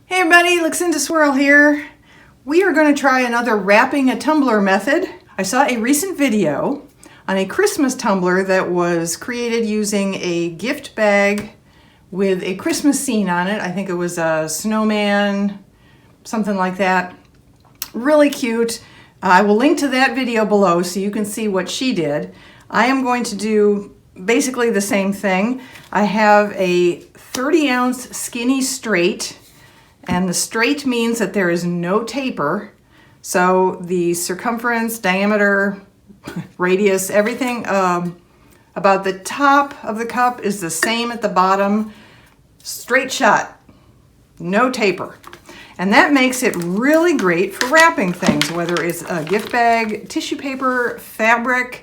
Hey everybody, Luxinda Swirl here. We are going to try another wrapping a tumbler method. I saw a recent video on a Christmas tumbler that was created using a gift bag with a Christmas scene on it. I think it was a snowman, something like that. Really cute. I will link to that video below so you can see what she did. I am going to do basically the same thing. I have a 30-ounce skinny straight. And the straight means that there is no taper. So the circumference, diameter, radius, everything about the top of the cup is the same at the bottom. Straight shot, no taper. And that makes it really great for wrapping things, whether it's a gift bag, tissue paper, fabric,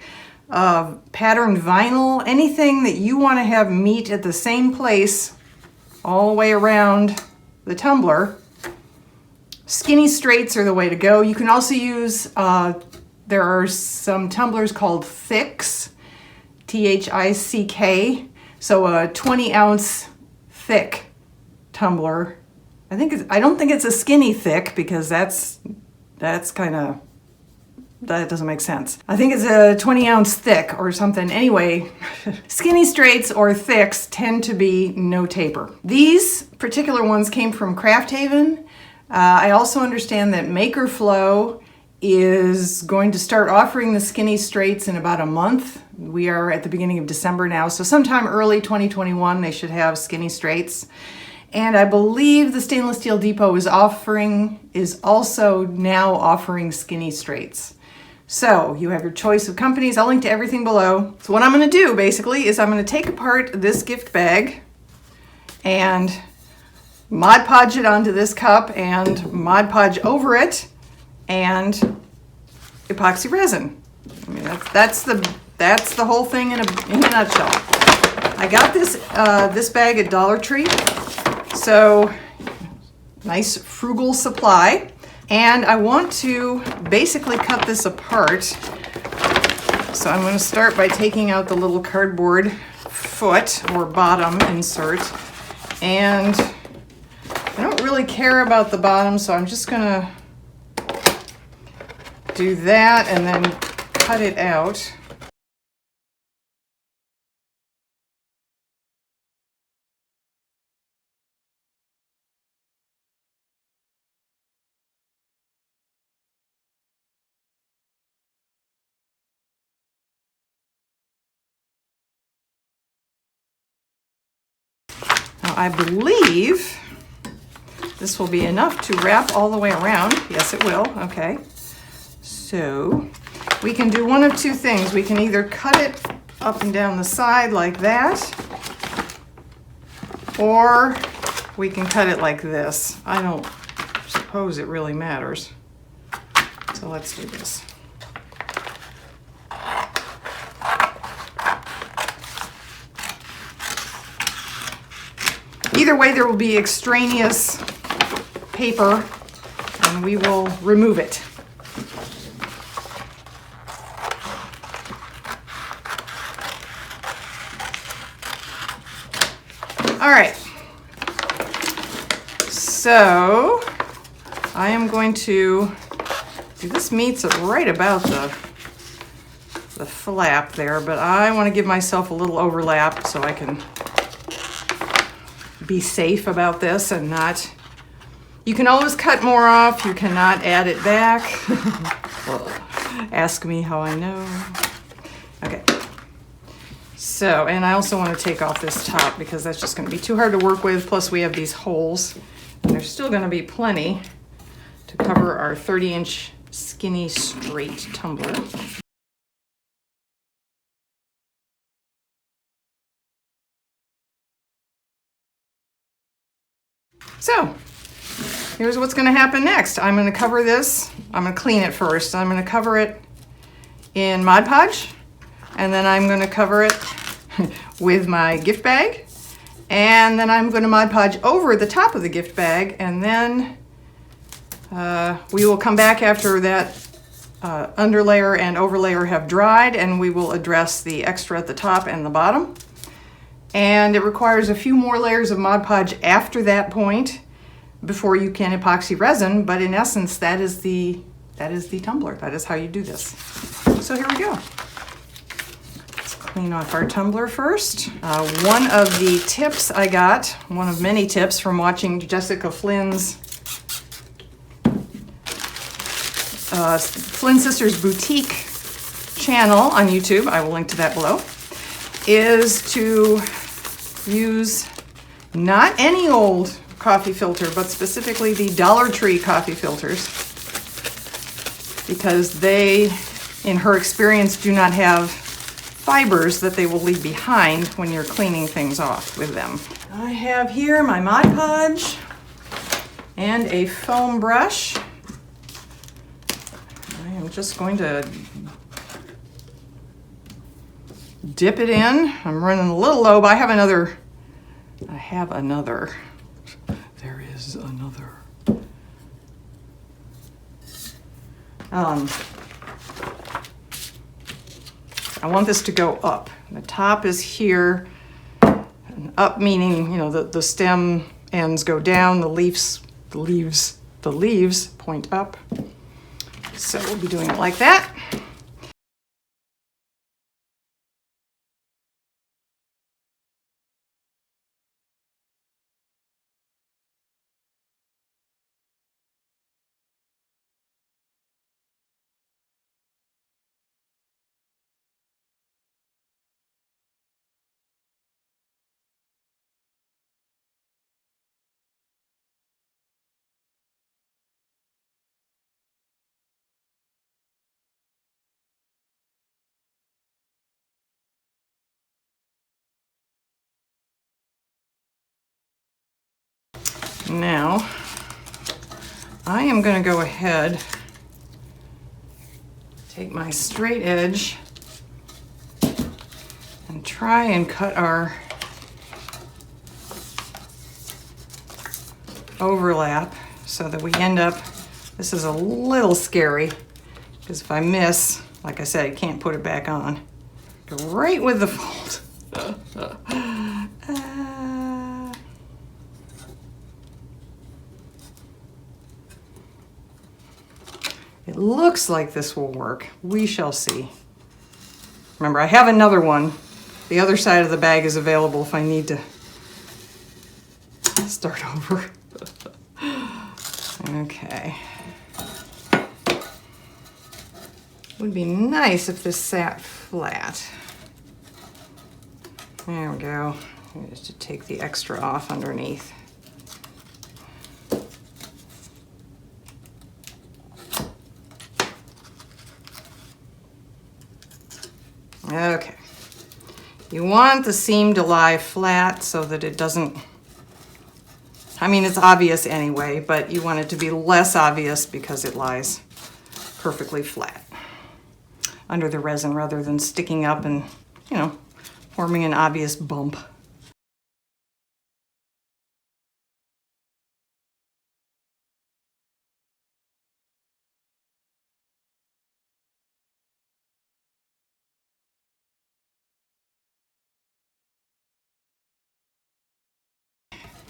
patterned vinyl, anything that you want to have meet at the same place all the way around the tumbler. Skinny straights are the way to go. You can also use, there are some tumblers called thicks, T-H-I-C-K. So a 20-ounce thick tumbler. I don't think it's a skinny thick because that's kind of, that doesn't make sense. I think it's a 20-ounce thick or something. Anyway, skinny straights or thicks tend to be no taper. These particular ones came from Craft Haven. I also understand that Maker Flow is going to start offering the skinny straights in about a month. We are at the beginning of December now, so sometime early 2021 they should have skinny straights. And I believe the Stainless Steel Depot is also now offering skinny straights. So you have your choice of companies. I'll link to everything below. So what I'm going to do basically is I'm going to take apart this gift bag and Mod Podge it onto this cup and Mod Podge over it and epoxy resin. I mean, that's the whole thing in a nutshell. I got this bag at Dollar Tree, so nice frugal supply. And I want to basically cut this apart. So I'm going to start by taking out the little cardboard foot or bottom insert. And I don't really care about the bottom, so I'm just going to do that and then cut it out. Now, I believe this will be enough to wrap all the way around. Yes, it will. Okay. So we can do one of two things. We can either cut it up and down the side like that, or we can cut it like this. I don't suppose it really matters. So let's do this. Either way, there will be extraneous paper, and we will remove it. All right. So I am going to, this meets right about the flap there, but I want to give myself a little overlap so I can be safe about this and not, you can always cut more off, you cannot add it back. Ask me how I know. Okay, so, and I also want to take off this top because that's just going to be too hard to work with, plus we have these holes, and there's still going to be plenty to cover our 30-inch skinny straight tumbler. So here's what's going to happen next. I'm going to cover this. I'm going to clean it first. I'm going to cover it in Mod Podge, and then I'm going to cover it with my gift bag, and then I'm going to Mod Podge over the top of the gift bag, and then we will come back after that underlayer and overlayer have dried, and we will address the extra at the top and the bottom. And it requires a few more layers of Mod Podge after that point. before you can epoxy resin, but in essence, that is the tumbler. That is how you do this. So here we go. Let's clean off our tumbler first. One of the tips I got, one of many tips from watching Jessica Flynn's Flynn Sisters Boutique channel on YouTube, I will link to that below, is to use not any old coffee filter, but specifically the Dollar Tree coffee filters, because they, in her experience, do not have fibers that they will leave behind when you're cleaning things off with them. I have here my Mod Podge and a foam brush. I am just going to dip it in. I'm running a little low, but I have another. There is another. I want this to go up. The top is here, and up meaning, you know, the stem ends go down, the leaves point up. So we'll be doing it like that. Now, I am going to go ahead, take my straight edge, and try and cut our overlap so that we end up, this is a little scary, because if I miss, like I said, I can't put it back on. Go right with the fold. It looks like this will work. We shall see. Remember, I have another one. The other side of the bag is available if I need to start over. Okay. Would be nice if this sat flat. There we go. Just to take the extra off underneath. Okay, you want the seam to lie flat so that it doesn't, I mean, it's obvious anyway, but you want it to be less obvious because it lies perfectly flat under the resin rather than sticking up and, you know, forming an obvious bump.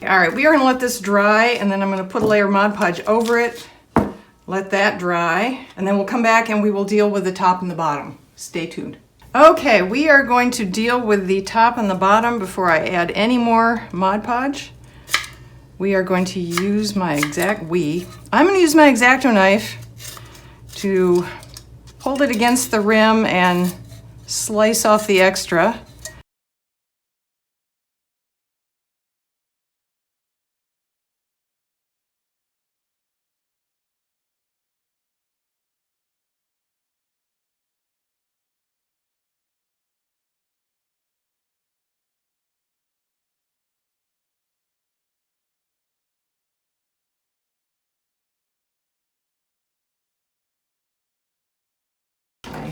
All right, we are gonna let this dry, and then I'm gonna put a layer of Mod Podge over it, let that dry, and then we'll come back and we will deal with the top and the bottom. Stay tuned. Okay, we are going to deal with the top and the bottom before I add any more Mod Podge. We are going to use my I'm gonna use my X-Acto knife to hold it against the rim and slice off the extra.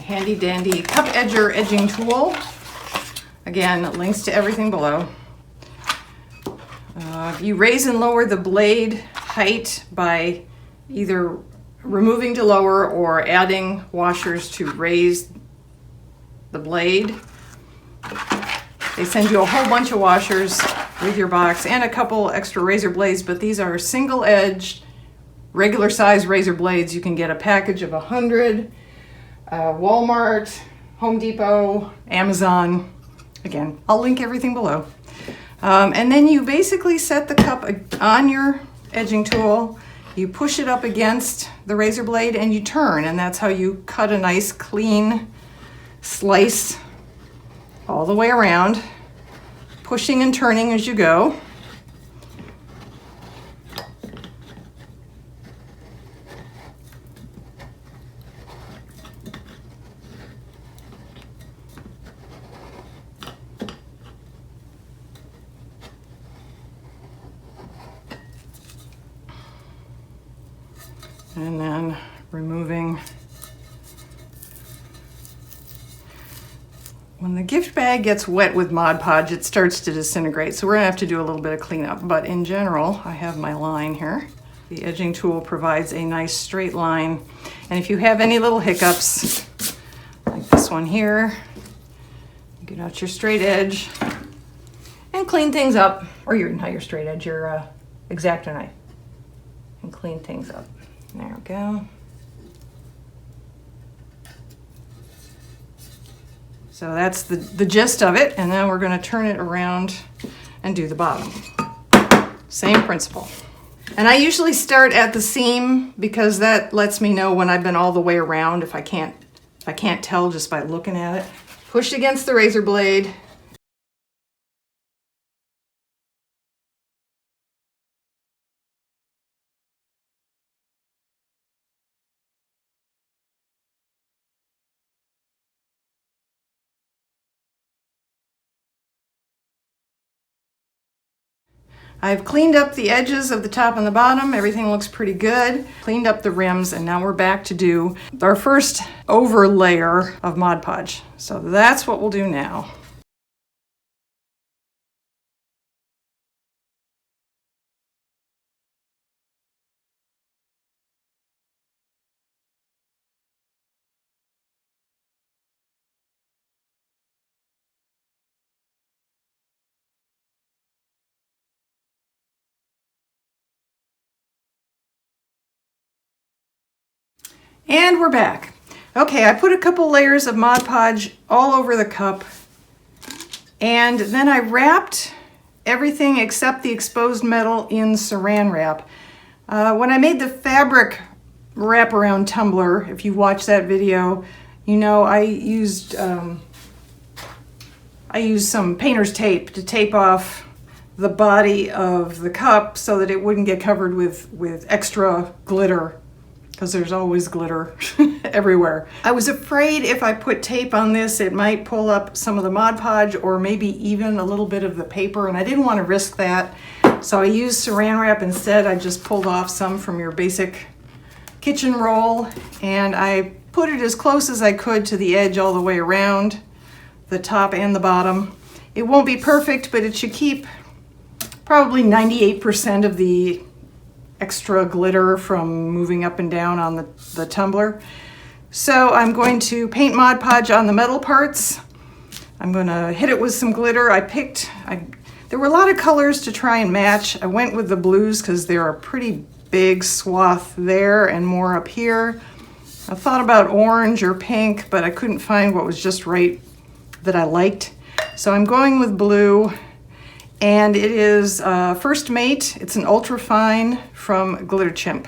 Handy dandy cup edger edging tool. Again, links to everything below. You raise and lower the blade height by either removing to lower or adding washers to raise the blade. They send you a whole bunch of washers with your box, and a couple extra razor blades, but these are single-edged, regular size razor blades. You can get a package of 100, Walmart, Home Depot, Amazon. Again, I'll link everything below. And then you basically set the cup on your edging tool, you push it up against the razor blade, and you turn, and that's how you cut a nice clean slice all the way around, pushing and turning as you go. And then removing. When the gift bag gets wet with Mod Podge, it starts to disintegrate, so we're gonna have to do a little bit of cleanup. But in general, I have my line here. The edging tool provides a nice straight line. And if you have any little hiccups, like this one here, get out your straight edge and clean things up. Or not your straight edge, your X-Acto knife, and clean things up. There we go. So that's the gist of it, and then we're going to turn it around and do the bottom. Same principle. And I usually start at the seam because that lets me know when I've been all the way around, if I can't tell just by looking at it. Push against the razor blade. I've cleaned up the edges of the top and the bottom. Everything looks pretty good. Cleaned up the rims, and now we're back to do our first over layer of Mod Podge. So that's what we'll do now. And we're back. Okay, I put a couple layers of Mod Podge all over the cup, and then I wrapped everything except the exposed metal in saran wrap. When I made the fabric wraparound tumbler, if you watch that video, you know I used some painter's tape to tape off the body of the cup so that it wouldn't get covered with extra glitter, because there's always glitter everywhere. I was afraid if I put tape on this, it might pull up some of the Mod Podge or maybe even a little bit of the paper, and I didn't want to risk that. So I used saran wrap instead. I just pulled off some from your basic kitchen roll, and I put it as close as I could to the edge all the way around, the top and the bottom. It won't be perfect, but it should keep probably 98% of the extra glitter from moving up and down on the tumbler. So I'm going to paint Mod Podge on the metal parts. I'm going to hit it with some glitter. There were a lot of colors to try and match. I went with the blues because they're a pretty big swath there and more up here. I thought about orange or pink, but I couldn't find what was just right that I liked. So I'm going with blue. And it is First Mate. It's an ultra fine from Glitter Chimp.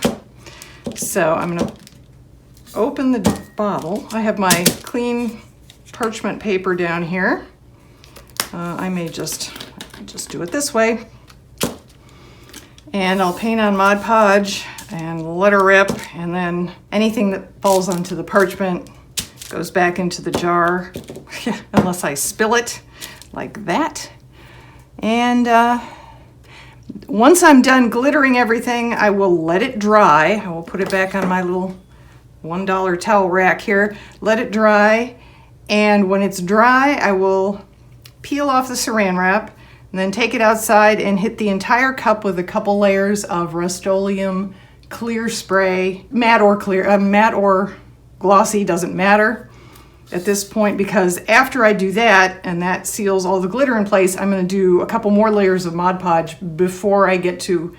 So I'm gonna open the bottle. I have my clean parchment paper down here. I may just do it this way. And I'll paint on Mod Podge and let her rip, and then anything that falls onto the parchment goes back into the jar, unless I spill it like that. And once I'm done glittering everything, I will let it dry. I will put it back on my little $1 towel rack here, let it dry, and when it's dry, I will peel off the saran wrap and then take it outside and hit the entire cup with a couple layers of Rust-Oleum clear spray, matte or glossy, doesn't matter. at this point, because after I do that, and that seals all the glitter in place, I'm going to do a couple more layers of Mod Podge before I get to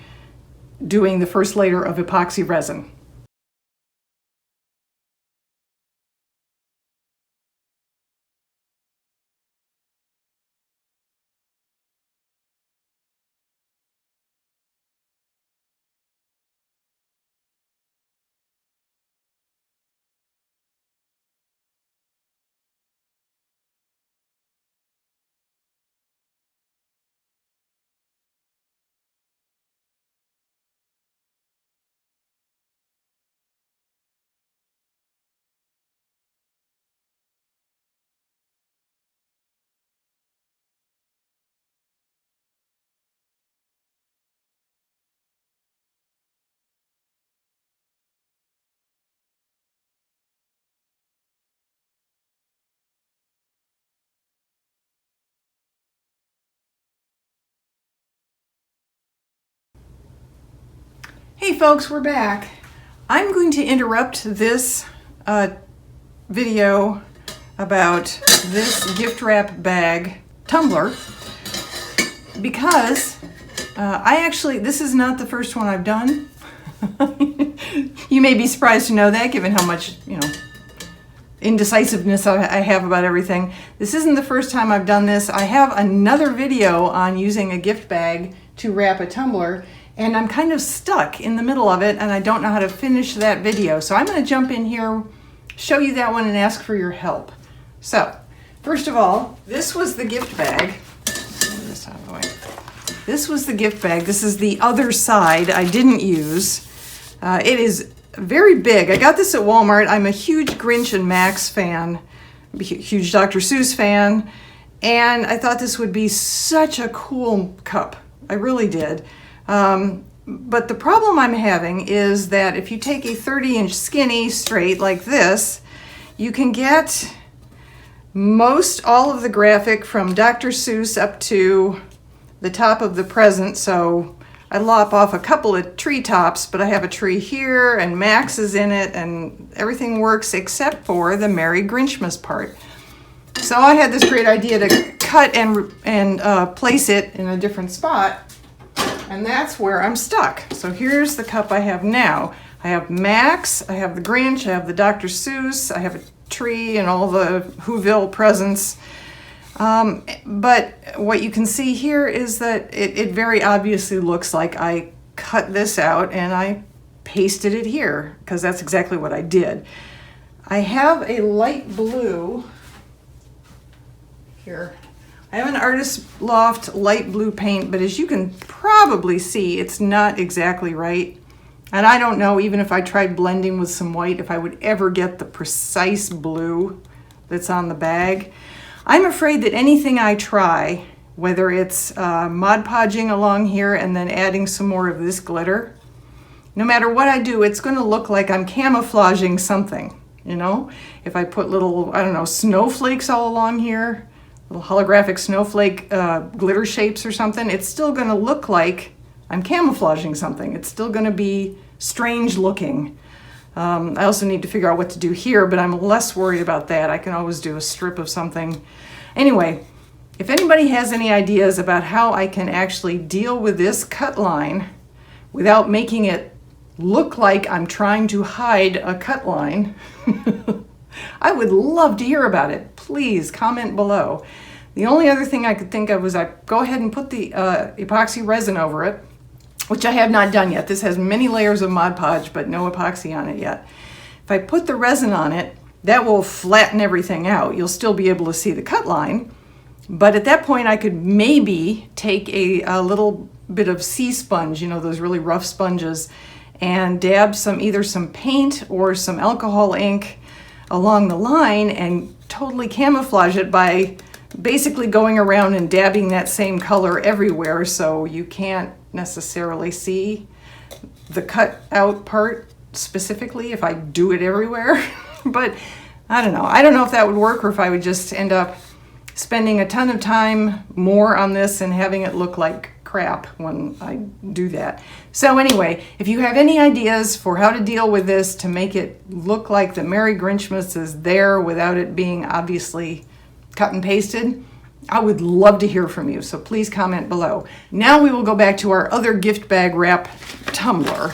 doing the first layer of epoxy resin. Hey folks, we're back. I'm going to interrupt this video about this gift wrap bag tumbler because this is not the first one I've done. You may be surprised to know that, given how much, indecisiveness I have about everything. This isn't the first time I've done this. I have another video on using a gift bag to wrap a tumbler, and I'm kind of stuck in the middle of it and I don't know how to finish that video. So I'm going to jump in here, show you that one, and ask for your help. So, first of all, this was the gift bag. Move this out of the way. This was the gift bag. This is the other side I didn't use. It is very big. I got this at Walmart. I'm a huge Grinch and Max fan, huge Dr. Seuss fan, and I thought this would be such a cool cup. I really did. But the problem I'm having is that if you take a 30-inch skinny straight like this, you can get most all of the graphic from Dr. Seuss up to the top of the present. So I lop off a couple of tree tops, but I have a tree here and Max is in it and everything works except for the Merry Grinchmas part. So I had this great idea to cut and place it in a different spot. And that's where I'm stuck. So here's the cup I have now. I have Max, I have the Grinch, I have the Dr. Seuss, I have a tree and all the Whoville presents. But what you can see here is that it very obviously looks like I cut this out and I pasted it here, because that's exactly what I did. I have a light blue here. I have an Artist Loft light blue paint, but as you can probably see, it's not exactly right. And I don't know, even if I tried blending with some white, if I would ever get the precise blue that's on the bag. I'm afraid that anything I try, whether it's Mod Podging along here and then adding some more of this glitter, no matter what I do, it's going to look like I'm camouflaging something, If I put little, snowflakes all along here, little holographic snowflake glitter shapes or something, it's still going to look like I'm camouflaging something. It's still going to be strange looking. I also need to figure out what to do here, but I'm less worried about that. I can always do a strip of something. Anyway, if anybody has any ideas about how I can actually deal with this cut line without making it look like I'm trying to hide a cut line, I would love to hear about it. Please comment below. The only other thing I could think of was I go ahead and put the epoxy resin over it, which I have not done yet. This has many layers of Mod Podge, but no epoxy on it yet. If I put the resin on it, that will flatten everything out. You'll still be able to see the cut line, but at that point I could maybe take a little bit of sea sponge, those really rough sponges, and dab either some paint or some alcohol ink along the line and totally camouflage it by basically going around and dabbing that same color everywhere, so you can't necessarily see the cut out part specifically if I do it everywhere. But I don't know if that would work, or if I would just end up spending a ton of time more on this and having it look like crap when I do that. So anyway, if you have any ideas for how to deal with this to make it look like the Merry Grinchmas is there without it being obviously cut and pasted, I would love to hear from you, so please comment below. Now we will go back to our other gift bag wrap tumbler.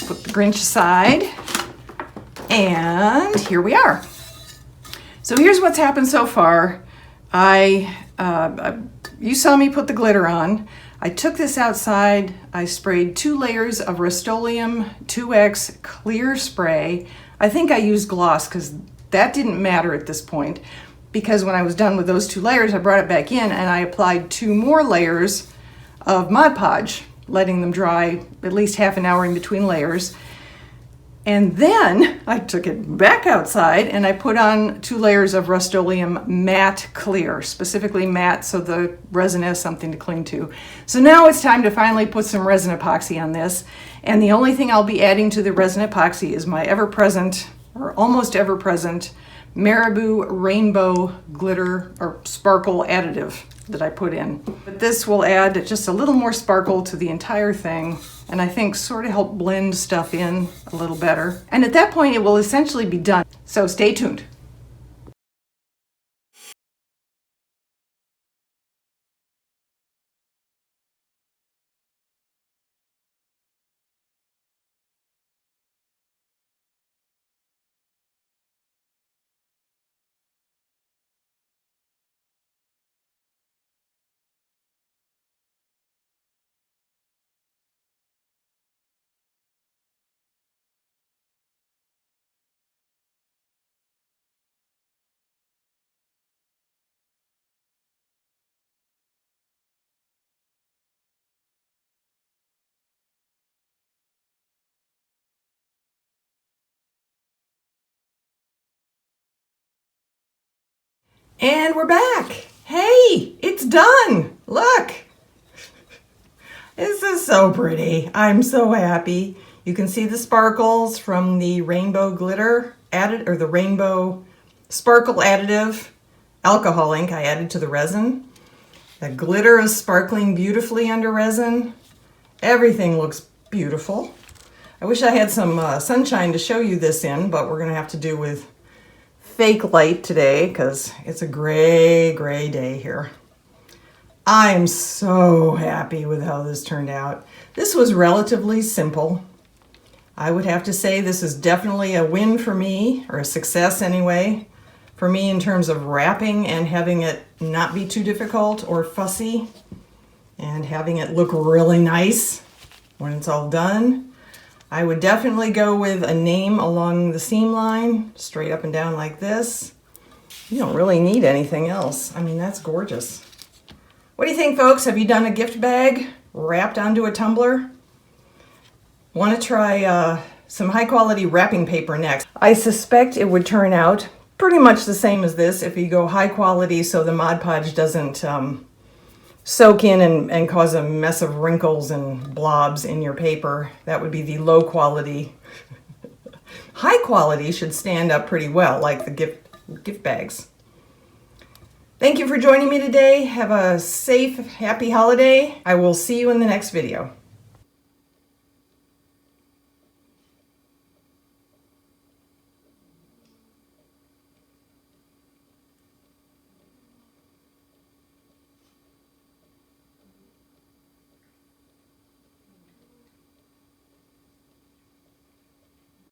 Put the Grinch aside, and here we are. So here's what's happened so far. You saw me put the glitter on. I took this outside, I sprayed 2 layers of Rust-Oleum 2X clear spray. I think I used gloss because that didn't matter at this point, because when I was done with those 2 layers, I brought it back in and I applied 2 more layers of Mod Podge, letting them dry at least half an hour in between layers. And then I took it back outside and I put on 2 layers of Rust-Oleum matte clear, specifically matte so the resin has something to cling to. So now it's time to finally put some resin epoxy on this. And the only thing I'll be adding to the resin epoxy is my ever-present, or almost ever-present, Marabou Rainbow Glitter or Sparkle additive that I put in. But this will add just a little more sparkle to the entire thing, and I think sort of help blend stuff in a little better. And at that point it will essentially be done. So stay tuned. And we're back. Hey, it's done. Look. This is so pretty. I'm so happy. You can see the sparkles from the rainbow glitter added, or the rainbow sparkle additive alcohol ink I added to the resin. The glitter is sparkling beautifully under resin. Everything looks beautiful. I wish I had some sunshine to show you this in, but we're gonna have to do with fake light today because it's a gray day here. I'm so happy with how this turned out. This was relatively simple. I would have to say this is definitely a win for me, or a success anyway, for me in terms of wrapping and having it not be too difficult or fussy and having it look really nice when it's all done. I would definitely go with a name along the seam line, straight up and down like this. You don't really need anything else. I mean, that's gorgeous. What do you think, folks? Have you done a gift bag wrapped onto a tumbler? Want to try some high quality wrapping paper next. I suspect it would turn out pretty much the same as this if you go high quality so the Mod Podge doesn't soak in and cause a mess of wrinkles and blobs in your paper. That would be the low quality. High quality should stand up pretty well, like the gift bags. Thank you for joining me today. Have a safe, happy holiday. I will see you in the next video.